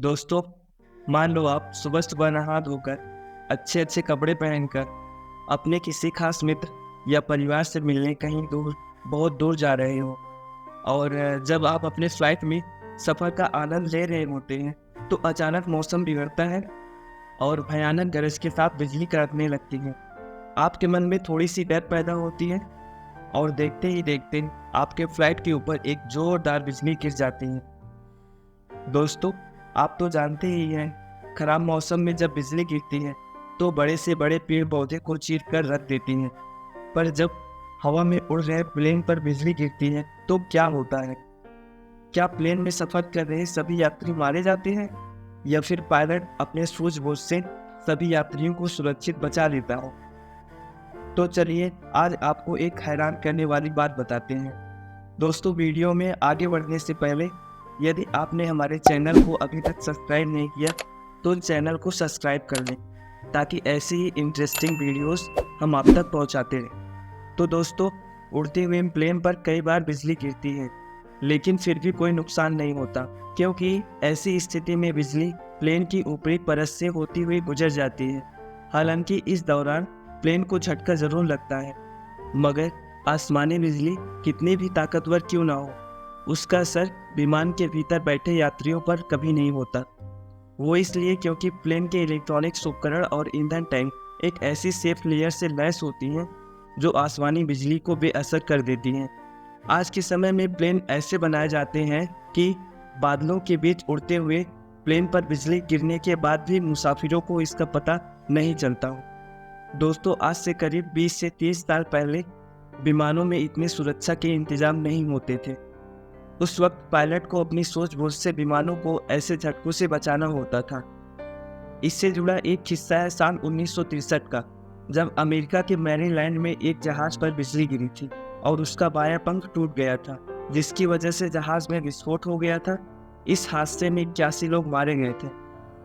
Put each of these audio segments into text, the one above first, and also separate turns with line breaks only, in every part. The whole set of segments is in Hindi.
दोस्तों, मान लो आप सुबह सुबह नहा धोकर अच्छे अच्छे कपड़े पहनकर अपने किसी खास मित्र या परिवार से मिलने कहीं दूर बहुत दूर जा रहे हो। और जब आप अपने फ्लाइट में सफ़र का आनंद ले रहे होते हैं तो अचानक मौसम बिगड़ता है और भयानक गरज के साथ बिजली कड़कने लगती है। आपके मन में थोड़ी सी डर पैदा होती है और देखते ही देखते आपके फ्लाइट के ऊपर एक जोरदार बिजली गिर जाती है। दोस्तों, आप तो जानते ही हैं, खराब मौसम में जब बिजली गिरती है तो बड़े से बड़े पेड़ पौधे को चीर कर रख देती हैं। पर जब हवा में उड़ रहे प्लेन पर बिजली गिरती है तो क्या होता है? क्या प्लेन में सफ़र कर रहे सभी यात्री मारे जाते हैं या फिर पायलट अपने सूझबूझ से सभी यात्रियों को सुरक्षित बचा लेता है? तो चलिए आज आपको एक हैरान करने वाली बात बताते हैं। दोस्तों, वीडियो में आगे बढ़ने से पहले यदि आपने हमारे चैनल को अभी तक सब्सक्राइब नहीं किया तो चैनल को सब्सक्राइब कर लें ताकि ऐसी ही इंटरेस्टिंग वीडियोस हम आप तक पहुंचाते रहें। तो दोस्तों, उड़ते हुए प्लेन पर कई बार बिजली गिरती है लेकिन फिर भी कोई नुकसान नहीं होता, क्योंकि ऐसी स्थिति में बिजली प्लेन की ऊपरी परत से होती हुई गुजर जाती है। हालांकि इस दौरान प्लेन को झटका जरूर लगता है, मगर आसमानी बिजली कितनी भी ताकतवर क्यों ना हो, उसका असर विमान के भीतर बैठे यात्रियों पर कभी नहीं होता। वो इसलिए क्योंकि प्लेन के इलेक्ट्रॉनिक्स उपकरण और ईंधन टैंक एक ऐसी सेफ लेयर से लैस होती हैं जो आसमानी बिजली को बेअसर कर देती हैं। आज के समय में प्लेन ऐसे बनाए जाते हैं कि बादलों के बीच उड़ते हुए प्लेन पर बिजली गिरने के बाद भी मुसाफिरों को इसका पता नहीं चलता हो। दोस्तों, आज से करीब 20 से 30 साल पहले विमानों में इतनी सुरक्षा के इंतजाम नहीं होते थे। उस वक्त पायलट को अपनी सूझबूझ से विमानों को ऐसे झटकों से बचाना होता था। इससे जुड़ा एक किस्सा है साल 1963 का, जब अमेरिका के मैरीलैंड में एक जहाज पर बिजली गिरी थी और उसका बायां पंख टूट गया था, जिसकी वजह से जहाज में विस्फोट हो गया था। इस हादसे में 81 लोग मारे गए थे।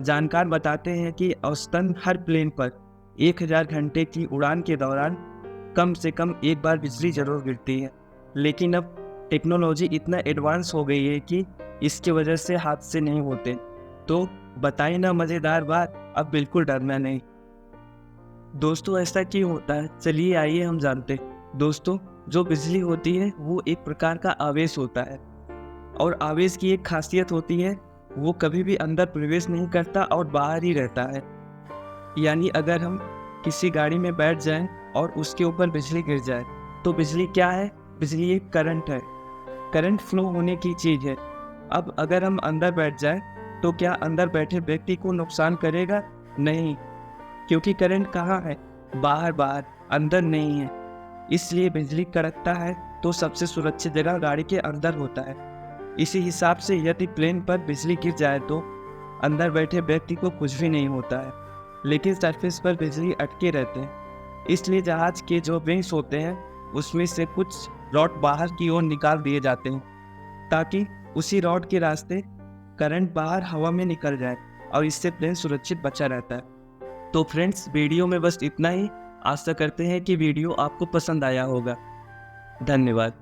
जानकार बताते हैं कि औसतन हर प्लेन पर 1000 घंटे की उड़ान के दौरान कम से कम एक बार बिजली जरूर गिरती है। लेकिन अब टेक्नोलॉजी इतना एडवांस हो गई है कि इसकी वजह से हादसे नहीं होते। तो बताइए ना मज़ेदार बात, अब बिल्कुल डरना नहीं। दोस्तों, ऐसा क्यों होता है? चलिए आइए हम जानते हैं। दोस्तों, जो बिजली होती है वो एक प्रकार का आवेश होता है और आवेश की एक खासियत होती है, वो कभी भी अंदर प्रवेश नहीं करता और बाहर ही रहता है। यानी अगर हम किसी गाड़ी में बैठ जाएं और उसके ऊपर बिजली गिर जाए तो बिजली क्या है? बिजली एक करंट है, करंट फ्लो होने की चीज़ है। अब अगर हम अंदर बैठ जाएं तो क्या अंदर बैठे व्यक्ति को नुकसान करेगा? नहीं, क्योंकि करंट कहाँ है? बाहर बाहर, अंदर नहीं है। इसलिए बिजली कड़कता है तो सबसे सुरक्षित जगह गाड़ी के अंदर होता है। इसी हिसाब से यदि प्लेन पर बिजली गिर जाए तो अंदर बैठे व्यक्ति को कुछ भी नहीं होता है, लेकिन सरफेस पर बिजली अटके रहते हैं। इसलिए जहाज के जो विंग्स होते हैं उसमें से कुछ रॉड बाहर की ओर निकाल दिए जाते हैं ताकि उसी रॉड के रास्ते करंट बाहर हवा में निकल जाए और इससे प्लेन सुरक्षित बचा रहता है। तो फ्रेंड्स, वीडियो में बस इतना ही। आशा करते हैं कि वीडियो आपको पसंद आया होगा। धन्यवाद।